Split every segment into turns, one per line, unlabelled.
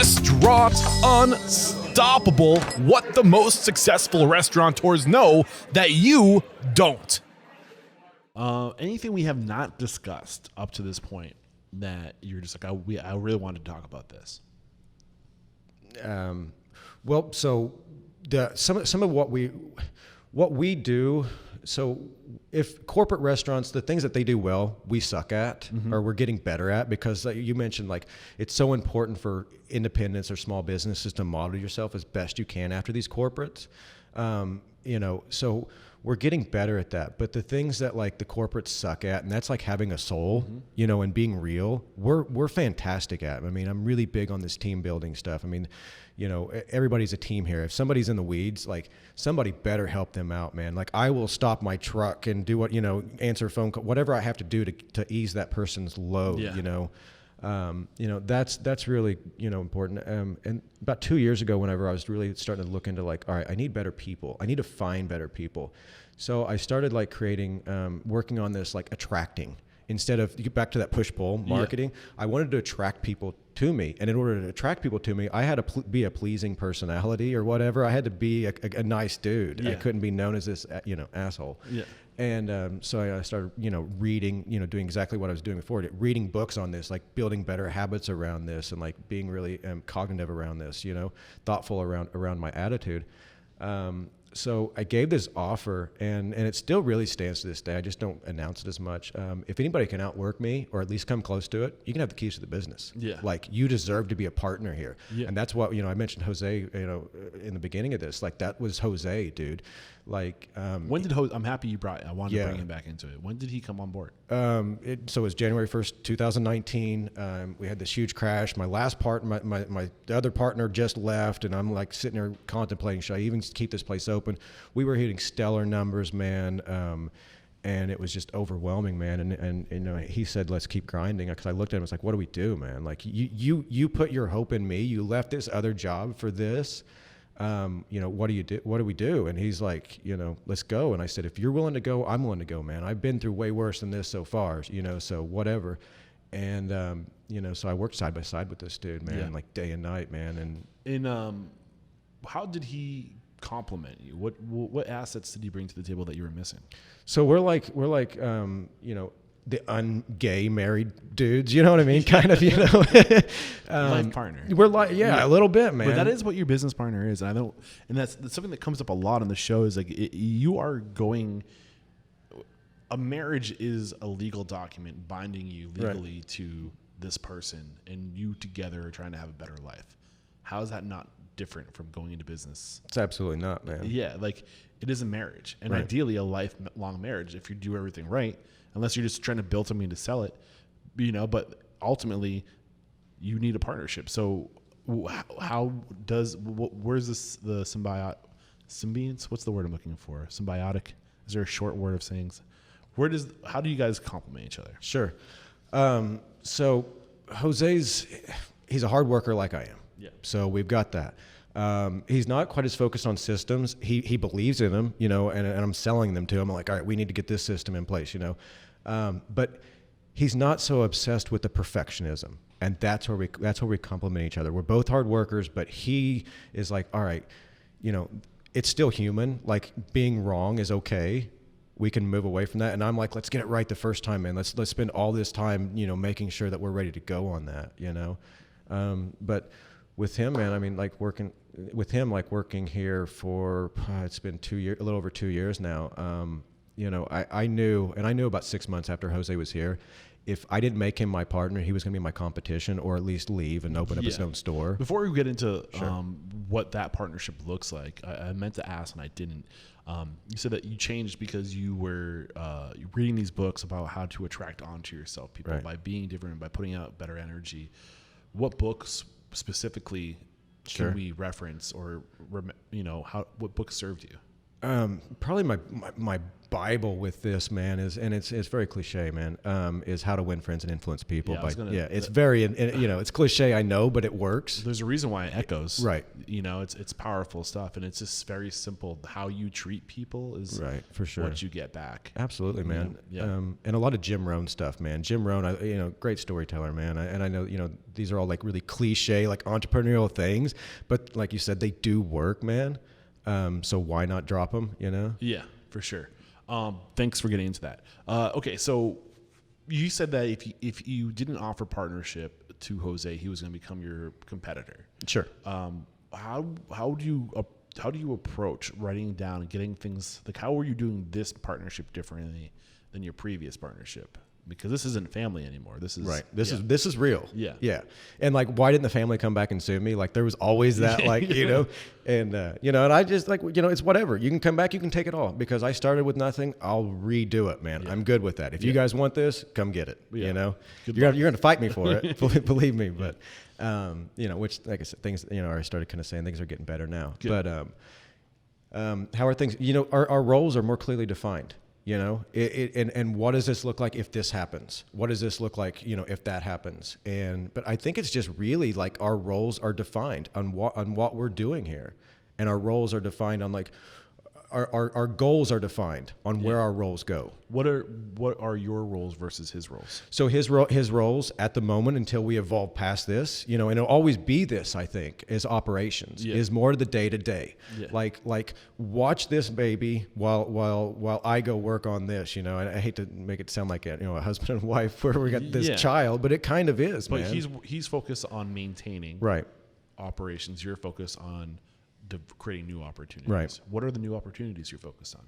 Restaurant Unstoppable. What the most successful restaurateurs know that you don't. Anything we have not discussed up to this point that you're just like, I really wanted to talk about this.
Well, so some of what we do. So if corporate restaurants, the things that they do well, we suck at, or we're getting better at, because like you mentioned, like it's so important for independents or small businesses to model yourself as best you can after these corporates. So we're getting better at that. But the things that like the corporates suck at, and that's like having a soul, and being real, we're fantastic at. I mean, I'm really big on this team building stuff. I mean, everybody's a team here. If somebody's in the weeds, like somebody better help them out, man. Like I will stop my truck and do what, answer a phone call, whatever I have to do to ease that person's load, that's really, important. And about 2 years ago, whenever I was really starting to look into like, all right, I need better people. I need to find better people. So I started like creating, working on this, like attracting. Instead of, you get back to that push-pull marketing, I wanted to attract people to me. And in order to attract people to me, I had to be a pleasing personality or whatever. I had to be a nice dude. Yeah. I couldn't be known as this, asshole. Yeah. And so I started, reading, doing exactly what I was doing before, reading books on this, like building better habits around this, and like being really cognitive around this, thoughtful around my attitude. So I gave this offer, and it still really stands to this day. I just don't announce it as much. If anybody can outwork me, or at least come close to it, you can have the keys to the business. Yeah. Like you deserve to be a partner here. Yeah. And that's what, I mentioned Jose, in the beginning of this, like that was Jose, dude. Like,
when did Jose, I'm happy you I wanted to bring him back into it. When did he come on board?
So it was January 1st, 2019. We had this huge crash. My last my other partner just left, and I'm like sitting there contemplating, should I even keep this place open? We were hitting stellar numbers, man. And it was just overwhelming, man. And he said, let's keep grinding. Because I looked at him, I was like, what do we do, man? Like you put your hope in me. You left this other job for this. What do you do? What do we do? And he's like, let's go. And I said, if you're willing to go, I'm willing to go, man. I've been through way worse than this so far, so whatever. And, so I worked side by side with this dude, man, like day and night, man. And
how did he compliment you? What assets did he bring to the table that you were missing?
So we're like, the ungay married dudes, you know what I mean? Kind of,
life partner.
We're like, a little bit, man.
But that is what your business partner is. And that's something that comes up a lot on the show is like, you are going, a marriage is a legal document binding you legally to this person, and you together are trying to have a better life. How is that not different from going into business?
It's absolutely not, man.
Yeah. Like it is a marriage, and ideally a lifelong marriage if you do everything right. Unless you're just trying to build something to sell it, but ultimately you need a partnership. So where's the symbionts? What's the word I'm looking for? Symbiotic? Is there a short word of saying? How do you guys complement each other?
Sure. So he's a hard worker like I am. Yeah. So we've got that. He's not quite as focused on systems. He believes in them, and I'm selling them to him. I'm like, all right, we need to get this system in place, but he's not so obsessed with the perfectionism, and that's where we complement each other. We're both hard workers, but he is like, all right, it's still human. Like being wrong is okay. We can move away from that. And I'm like, let's get it right the first time, man. Let's spend all this time, making sure that we're ready to go on that, but with him, man, I mean, like working here for, it's been a little over 2 years now. I knew about 6 months after Jose was here, if I didn't make him my partner, he was going to be my competition, or at least leave and open up his own store.
Before we get into what that partnership looks like, I meant to ask and I didn't. You said that you changed because you were reading these books about how to attract onto yourself people by being different, by putting out better energy. What books specifically can we reference, or what books served you?
Probably my Bible with this, man, is, and it's very cliche, man, is how to win friends and influence people. It's very, it's cliche, I know, but it works.
There's a reason why it echoes.
Right.
It's powerful stuff, and it's just very simple. How you treat people is
right, for sure,
what you get back.
Absolutely, man.
Yeah.
And a lot of Jim Rohn stuff, man. Jim Rohn, great storyteller, man. And I know, these are all like really cliche, like entrepreneurial things, but like you said, they do work, man. So why not drop them,
Yeah, for sure. Thanks for getting into that. Okay, so you said that if you didn't offer partnership to Jose, he was going to become your competitor.
Sure.
How do you approach writing down and getting things, like how are you doing this partnership differently than your previous partnership? Because this isn't family anymore. This is
right. This is real.
Yeah.
Yeah. And like, why didn't the family come back and sue me? Like there was always that, like, and I just like, it's whatever. You can come back, you can take it all, because I started with nothing. I'll redo it, man. Yeah. I'm good with that. If you guys want this, come get it.
Yeah.
You're going to fight me for it. Believe me. But, which, like I said, things, I started kind of saying things are getting better now. Good. But, how are things, our roles are more clearly defined. And what does this look like if this happens? What does this look like, if that happens? But I think it's just really like our roles are defined on what we're doing here, and our roles are defined on like our goals are defined on where our roles go.
What are your roles versus his roles?
So his roles at the moment, until we evolve past this, and it'll always be this, I think, is operations, is more the day to day. Like watch this baby while I go work on this. I hate to make it sound like a husband and wife where we got this child, but it kind of is.
But
man.
he's focused on maintaining operations. You're focused on creating new opportunities.
Right.
What are the new opportunities you're focused on?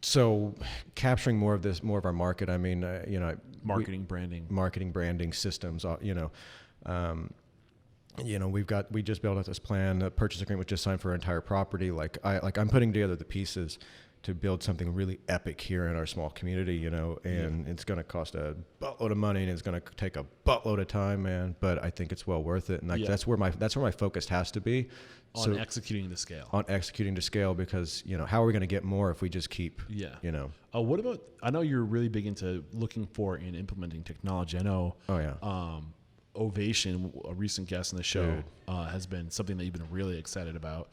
So capturing more of our market. I mean,
marketing, branding
systems, we just built out this plan, a purchase agreement just signed for our entire property. I'm putting together the pieces to build something really epic here in our small community, and it's going to cost a buttload of money, and it's going to take a buttload of time, man. But I think it's well worth it, and that's where my focus has to be.
On executing the scale.
On executing to scale, because how are we going to get more if we just keep?
What about? I know you're really big into looking for and implementing technology. I know.
Oh yeah.
Ovation, a recent guest on the show, has been something that you've been really excited about.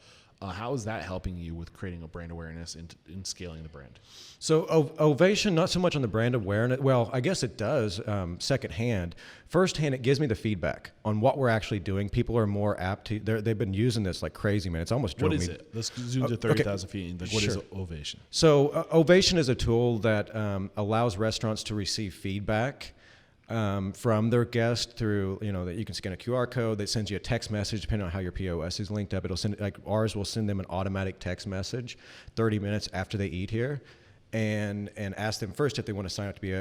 How is that helping you with creating a brand awareness and scaling the brand?
So Ovation, not so much on the brand awareness. Well, I guess it does secondhand. Firsthand, it gives me the feedback on what we're actually doing. People are more apt to, they've been using this like crazy, man. It's almost drove me.
What is it? Let's zoom to 30,000 feet. What is Ovation?
So Ovation is a tool that allows restaurants to receive feedback from their guests through, that you can scan a QR code that sends you a text message depending on how your POS is linked up. It'll send, like ours will send them an automatic text message 30 minutes after they eat here, and ask them first if they want to sign up to be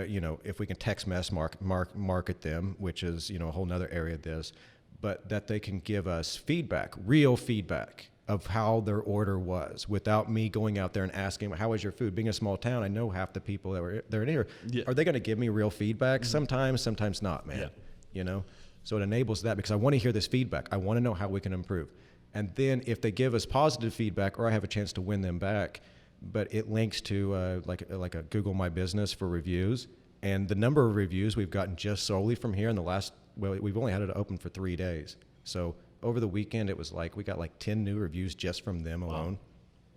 if we can text mess market them, which is, a whole nother area of this, but that they can give us feedback, real feedback of how their order was, without me going out there and asking, how was your food? Being a small town, I know half the people they're in here. Yeah. Are they going to give me real feedback? Mm-hmm. Sometimes not, man. Yeah. So it enables that, because I want to hear this feedback. I want to know how we can improve. And then if they give us positive feedback, or I have a chance to win them back, but it links to like a Google My Business for reviews. And the number of reviews we've gotten just solely from here in the last, we've only had it open for 3 days. So over the weekend, it was like we got like 10 new reviews just from them alone.
Wow.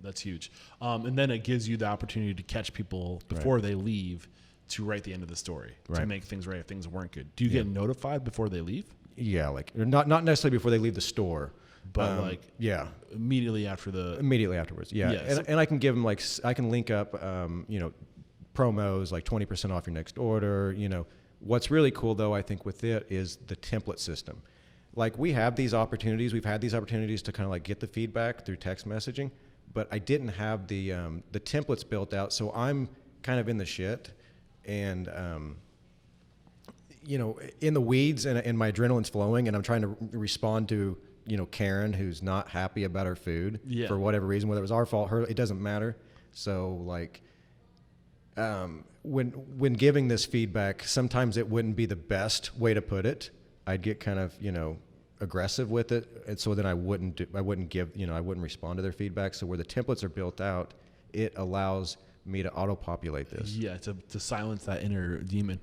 That's huge. And then it gives you the opportunity to catch people before they leave to write the end of the story, to make things right if things weren't good. Do you get notified before they leave?
Yeah, like not necessarily before they leave the store,
but immediately afterwards. Yeah,
and I can give them I can link up promos like 20% off your next order. What's really cool though, I think, with it is the template system. Like we've had these opportunities to kind of like get the feedback through text messaging, but I didn't have the templates built out. So I'm kind of in the shit and, in the weeds, and my adrenaline's flowing, and I'm trying to respond to, Karen, who's not happy about her food for whatever reason, whether it was our fault, it doesn't matter. So like, when giving this feedback, sometimes it wouldn't be the best way to put it. I'd get kind of, aggressive with it. And so then I wouldn't respond to their feedback. So where the templates are built out, it allows me to auto-populate this.
Yeah, to silence that inner demon.